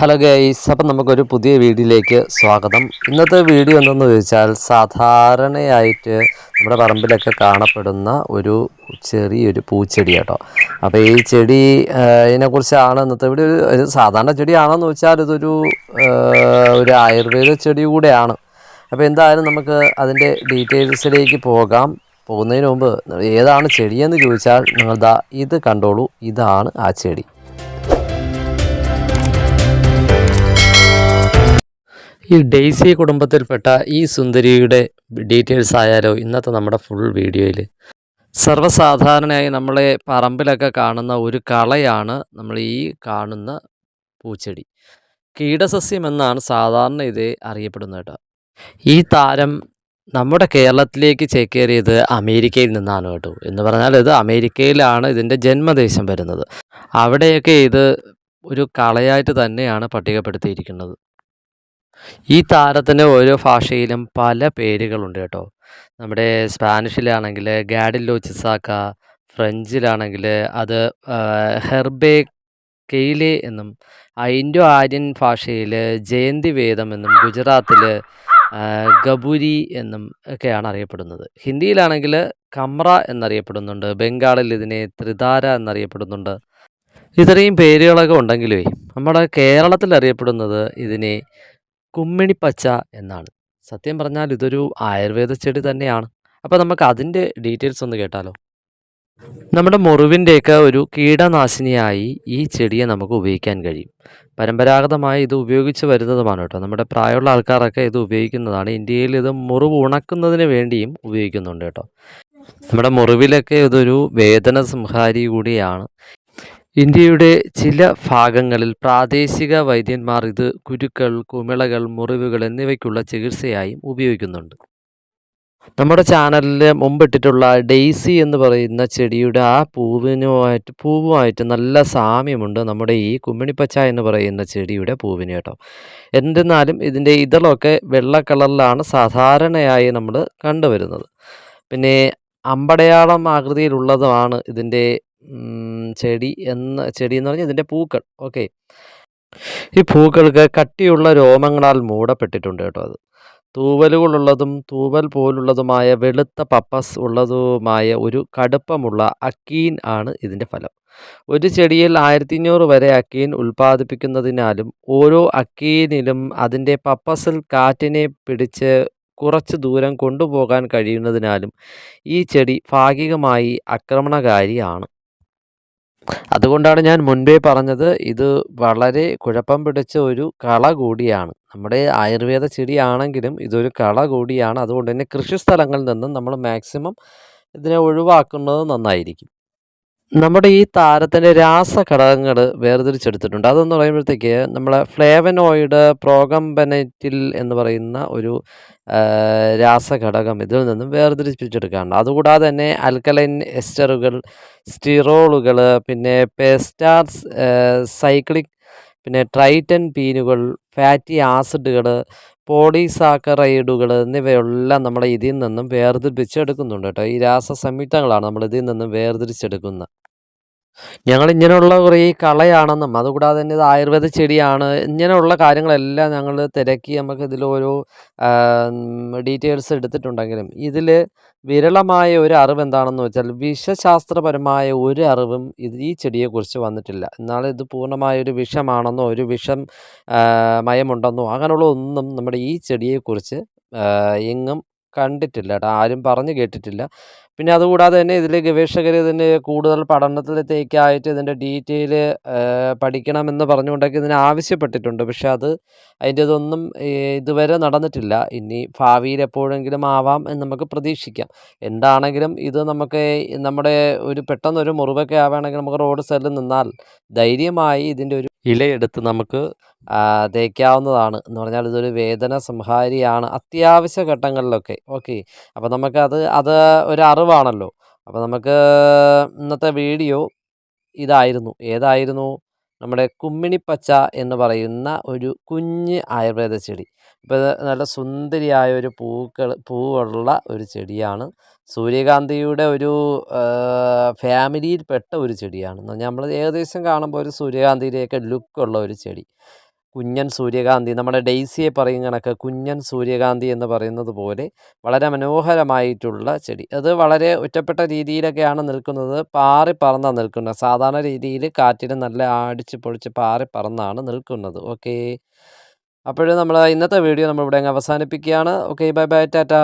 Hello guys, അപ്പം നമുക്കൊരു പുതിയ വീഡിയോയിലേക്ക് സ്വാഗതം. ഇന്നത്തെ വീഡിയോ എന്തെന്ന് ചോദിച്ചാൽ സാധാരണയായിട്ട് നമ്മുടെ പറമ്പിലൊക്കെ കാണപ്പെടുന്ന ഒരു ചെറിയൊരു പൂച്ചെടി കേട്ടോ. അപ്പോൾ ഈ ചെടി ഇതിനെക്കുറിച്ചാണ് ഇന്നത്തെ വീഡിയോ. ഒരു സാധാരണ ചെടിയാണെന്ന് വെച്ചാൽ ഒരു ആയുർവേദ ചെടി കൂടെയാണ്. അപ്പോൾ എന്തായാലും നമുക്ക് അതിൻ്റെ ഡീറ്റെയിൽസിലേക്ക് പോകാം. പോകുന്നതിന് മുമ്പ് ഏതാണ് ചെടിയെന്ന് ചോദിച്ചാൽ നിങ്ങൾ ഇത് കണ്ടോളൂ, ഇതാണ് ആ ചെടി. ഈ ഡെയ്സി കുടുംബത്തിൽപ്പെട്ട ഈ സുന്ദരിയുടെ ഡീറ്റെയിൽസ് ആയാലോ ഇന്നത്തെ നമ്മുടെ ഫുൾ വീഡിയോയിൽ. സർവ്വസാധാരണയായി നമ്മളെ പറമ്പിലൊക്കെ കാണുന്ന ഒരു കളയാണ് നമ്മൾ ഈ കാണുന്ന പൂച്ചെടി. കീടസസ്യം എന്നാണ് സാധാരണ ഇത് അറിയപ്പെടുന്നത് കേട്ടോ. ഈ താരം നമ്മുടെ കേരളത്തിലേക്ക് ചേക്കേറിയത് അമേരിക്കയിൽ നിന്നാണ് കേട്ടോ. എന്ന് പറഞ്ഞാൽ ഇത് അമേരിക്കയിലാണ് ഇതിൻ്റെ ജന്മദേശം വരുന്നത്. അവിടെയൊക്കെ ഇത് ഒരു കളയായിട്ട് തന്നെയാണ് പട്ടികപ്പെടുത്തിയിരിക്കുന്നത്. ഈ താരത്തിന് ഓരോ ഭാഷയിലും പല പേരുകളുണ്ട് കേട്ടോ. നമ്മുടെ സ്പാനിഷിലാണെങ്കിൽ ഗാഡില്ലോ ചിസാക്ക, ഫ്രഞ്ചിലാണെങ്കിൽ അത് ഹെർബേ കെയ്ലെ എന്നും, ഇൻഡോ ആര്യൻ ഭാഷയിൽ ജയന്തി വേദം എന്നും, ഗുജറാത്തിൽ ഗബുരി എന്നും ഒക്കെയാണ് അറിയപ്പെടുന്നത്. ഹിന്ദിയിലാണെങ്കിൽ കമ്ര എന്നറിയപ്പെടുന്നുണ്ട്, ബംഗാളിൽ ഇതിനെ ത്രിതാര എന്നറിയപ്പെടുന്നുണ്ട്. ഇത്രയും പേരുകളൊക്കെ ഉണ്ടെങ്കിലേ നമ്മുടെ കേരളത്തിൽ അറിയപ്പെടുന്നത് ഇതിനെ കുമ്മിണിപ്പച്ച എന്നാണ്. സത്യം പറഞ്ഞാൽ ഇതൊരു ആയുർവേദ ചെടി തന്നെയാണ്. അപ്പോൾ നമുക്ക് അതിൻ്റെ ഡീറ്റെയിൽസ് ഒന്ന് കേട്ടാലോ. നമ്മുടെ മുറിവിൻ്റെയൊക്കെ ഒരു കീടനാശിനിയായി ഈ ചെടിയെ നമുക്ക് ഉപയോഗിക്കാൻ കഴിയും. പരമ്പരാഗതമായി ഇത് ഉപയോഗിച്ച് വരുന്നതുമാണ് കേട്ടോ. നമ്മുടെ പ്രായമുള്ള ആൾക്കാരൊക്കെ ഇത് ഉപയോഗിക്കുന്നതാണ്. ഇന്ത്യയിൽ ഇത് മുറിവ് ഉണക്കുന്നതിന് വേണ്ടിയും ഉപയോഗിക്കുന്നുണ്ട് കേട്ടോ. നമ്മുടെ മുറിവിലൊക്കെ ഇതൊരു വേദന സംഹാരി കൂടിയാണ്. ഇന്ത്യയുടെ ചില ഭാഗങ്ങളിൽ പ്രാദേശിക വൈദ്യന്മാർ ഇത് കുരുക്കൾ, കുമിളകൾ, മുറിവുകൾ എന്നിവയ്ക്കുള്ള ചികിത്സയായും ഉപയോഗിക്കുന്നുണ്ട്. നമ്മുടെ ചാനലിൽ മുമ്പിട്ടിട്ടുള്ള ഡെയ്സി എന്ന് പറയുന്ന ചെടിയുടെ ആ പൂവുമായിട്ട് നല്ല സാമ്യമുണ്ട് നമ്മുടെ ഈ കുമ്മിണിപ്പച്ച എന്ന് പറയുന്ന ചെടിയുടെ പൂവിന് കേട്ടോ. എന്തെന്നാലും ഇതിൻ്റെ ഇതളൊക്കെ വെള്ള കളറിലാണ് സാധാരണയായി നമ്മൾ കണ്ടുവരുന്നത്. പിന്നെ അമ്പടയാളം ആകൃതിയിലുള്ളതുമാണ് ഇതിൻ്റെ ചെടി എന്ന് പറഞ്ഞാൽ ഇതിൻ്റെ പൂക്കൾ. ഓക്കെ, ഈ പൂക്കൾക്ക് കട്ടിയുള്ള രോമങ്ങളാൽ മൂടപ്പെട്ടിട്ടുണ്ട് കേട്ടോ. അത് തൂവലുകളുള്ളതും തൂവൽ പോലുള്ളതുമായ വെളുത്ത പപ്പസ് ഉള്ളതുമായ ഒരു കടുപ്പമുള്ള അക്കീൻ ആണ് ഇതിൻ്റെ ഫലം. ഒരു ചെടിയിൽ 1500 വരെ അക്കീൻ ഉൽപ്പാദിപ്പിക്കുന്നതിനാലും ഓരോ അക്കീനിലും അതിൻ്റെ പപ്പസിൽ കാറ്റിനെ പിടിച്ച് കുറച്ച് ദൂരം കൊണ്ടുപോകാൻ കഴിയുന്നതിനാലും ഈ ചെടി ഭാഗികമായി ആക്രമണകാരിയാണ്. അതുകൊണ്ടാണ് ഞാൻ മുൻപേ പറഞ്ഞത്, ഇത് വളരെ കുഴപ്പം പിടിച്ച ഒരു കള കൂടിയാണ്. നമ്മുടെ ആയുർവേദ ചെടിയാണെങ്കിലും ഇതൊരു കള കൂടിയാണ്. അതുകൊണ്ട് തന്നെ കൃഷിസ്ഥലങ്ങളിൽ നിന്നും നമ്മൾ മാക്സിമം ഇതിനെ ഒഴിവാക്കുന്നത് നന്നായിരിക്കും. നമ്മുടെ ഈ താരത്തിൻ്റെ രാസഘടകങ്ങൾ വേർതിരിച്ചെടുത്തിട്ടുണ്ട്. അതെന്ന് പറയുമ്പോഴത്തേക്ക് നമ്മളെ ഫ്ലേവനോയിഡ്, പ്രോഗംബനറ്റിൽ എന്ന് പറയുന്ന ഒരു രാസഘടകം ഇതിൽ നിന്നും വേർതിരിപ്പിച്ചെടുക്കുകയാണ്. അതുകൂടാതെ തന്നെ ആൽക്കലൈൻ എസ്റ്ററുകൾ, സ്റ്റിറോളുകൾ, പിന്നെ പെസ്റ്റാർസ്, സൈക്ലിക്, പിന്നെ ട്രൈറ്റൻ പീനുകൾ, ഫാറ്റി ആസിഡുകൾ, പോളിസാക്കറൈഡുകൾ എന്നിവയെല്ലാം നമ്മൾ ഇതിൽ നിന്നും വേർതിരിപ്പിച്ചെടുക്കുന്നുണ്ട് കേട്ടോ. ഈ രാസസംയുക്തങ്ങളാണ് നമ്മൾ ഇതിൽ നിന്നും വേർതിരിച്ചെടുക്കുന്നത്. ഞങ്ങൾ ഇങ്ങനെയുള്ള കുറേ കളയാണെന്നും അതുകൂടാതെ തന്നെ ഇത് ആയുർവേദ ചെടിയാണ്, ഇങ്ങനെയുള്ള കാര്യങ്ങളെല്ലാം ഞങ്ങൾ തിരക്കി നമുക്ക് ഇതിലോരോ ഡീറ്റെയിൽസ് എടുത്തിട്ടുണ്ടെങ്കിലും ഇതിൽ വിരളമായ ഒരു അറിവ് എന്താണെന്ന് വെച്ചാൽ വിഷശാസ്ത്രപരമായ ഒരു അറിവും ഈ ചെടിയെക്കുറിച്ച് വന്നിട്ടില്ല. എന്നാൽ ഇത് പൂർണ്ണമായൊരു വിഷമാണെന്നോ ഒരു വിഷം മയമുണ്ടെന്നോ അങ്ങനെയുള്ള ഒന്നും നമ്മുടെ ഈ ചെടിയെക്കുറിച്ച് എങ്ങും കണ്ടിട്ടില്ല കേട്ടോ, ആരും പറഞ്ഞു കേട്ടിട്ടില്ല. പിന്നെ അതുകൂടാതെ തന്നെ ഇതിലെ ഗവേഷകർ ഇതിൻ്റെ കൂടുതൽ പഠനത്തിലേക്കായിട്ട് ഇതിൻ്റെ ഡീറ്റെയിൽ പഠിക്കണമെന്ന് പറഞ്ഞുകൊണ്ടൊക്കെ ഇതിനെ ആവശ്യപ്പെട്ടിട്ടുണ്ട്. പക്ഷെ അതിൻ്റെ ഇതൊന്നും ഇതുവരെ നടന്നിട്ടില്ല. ഇനി ഭാവിയിൽ എപ്പോഴെങ്കിലും ആവാം എന്ന് നമുക്ക് പ്രതീക്ഷിക്കാം. എന്താണെങ്കിലും ഇത് നമുക്ക് നമ്മുടെ ഒരു പെട്ടെന്നൊരു മുറിവൊക്കെ ആവുകയാണെങ്കിൽ നമുക്ക് റോഡ് സൈഡിൽ നിന്നാൽ ധൈര്യമായി ഇതിൻ്റെ ഒരു ഇലയെടുത്ത് നമുക്ക് തേക്കാവുന്നതാണ്. എന്ന് പറഞ്ഞാൽ ഇതൊരു വേദന സംഹാരിയാണ് അത്യാവശ്യ ഘട്ടങ്ങളിലൊക്കെ. ഓക്കെ, അപ്പോൾ അത് ഒരു അറിവാണല്ലോ. അപ്പോൾ നമുക്ക് ഇന്നത്തെ വീഡിയോ ഏതായിരുന്നു നമ്മുടെ കുമ്മിണിപ്പച്ച എന്ന് പറയുന്ന ഒരു കുഞ്ഞ് ആയുർവേദ ചെടി. ഇപ്പോൾ ഇത് നല്ല സുന്ദരിയായ ഒരു പൂവുള്ള ഒരു ചെടിയാണ്. സൂര്യകാന്തിയുടെ ഒരു ഫാമിലിയിൽപ്പെട്ട ഒരു ചെടിയാണ്. നമ്മൾ ഏകദേശം കാണുമ്പോൾ ഒരു സൂര്യകാന്തിയുടെയൊക്കെ ലുക്കുള്ള ഒരു ചെടി. കുഞ്ഞൻ സൂര്യകാന്തി, നമ്മുടെ ഡെയ്സിയെ പറയും കണക്ക് കുഞ്ഞൻ സൂര്യകാന്തി എന്ന് പറയുന്നത് പോലെ വളരെ മനോഹരമായിട്ടുള്ള ചെടി. അത് വളരെ ഒറ്റപ്പെട്ട രീതിയിലൊക്കെയാണ് നിൽക്കുന്നത്. പാറി പറന്നാണ് നിൽക്കുന്നത്. സാധാരണ രീതിയിൽ കാറ്റിന് നല്ല അടിച്ച് പൊളിച്ച് പാറി പറന്നാണ് നിൽക്കുന്നത്. ഓക്കേ. അപ്പോഴ് നമ്മൾ ഇന്നത്തെ വീഡിയോ നമ്മളിവിടെ അങ്ങ് അവസാനിപ്പിക്കുകയാണ്. Okay, bye bye, Tata.